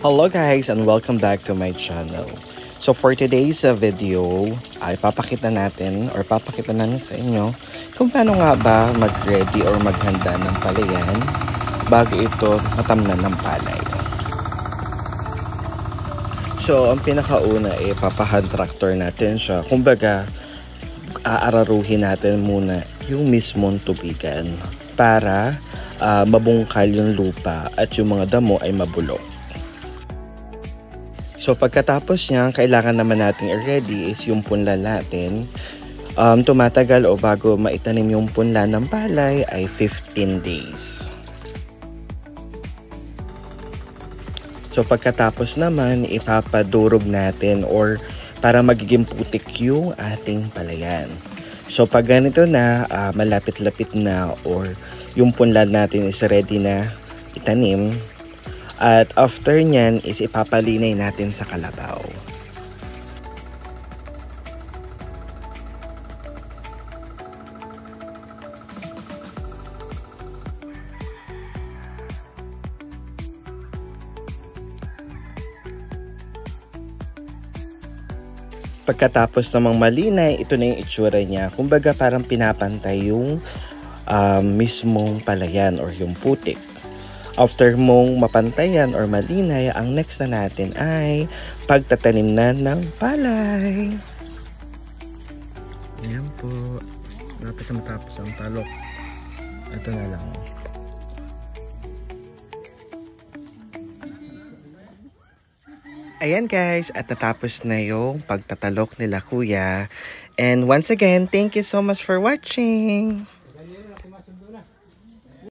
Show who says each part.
Speaker 1: Hello guys and welcome back to my channel. So for today's video ay papakita namin sa inyo kung paano nga ba mag-ready or maghanda ng palayan bago ito matamnan ng palay. So ang pinakauna ay papahand tractor natin siya. Kumbaga aararuhin natin muna yung mismong tubigan para mabungkal yung lupa at yung mga damo ay mabulok. So pagkatapos niya, kailangan naman nating i-ready is yung punla natin. Tumatagal o bago maitanim yung punla ng palay ay 15 days. So pagkatapos naman, ipapadurog natin or para magiging putik yung ating palayan. So pag ganito na, malapit-lapit na or yung punla natin is ready na itanim. At after nyan is ipapalinay natin sa kalabaw. Pagkatapos namang malinay, ito na yung itsura niya. Kumbaga parang pinapantay yung mismong palayan or yung putik. After mong mapantayan or malinay, ang next na natin ay pagtatanim na ng palay. Ayan po. Dapat na matapos ang talok. Ito na lang. Ayan guys, at natapos na yung pagtatalok nila kuya. And once again, thank you so much for watching.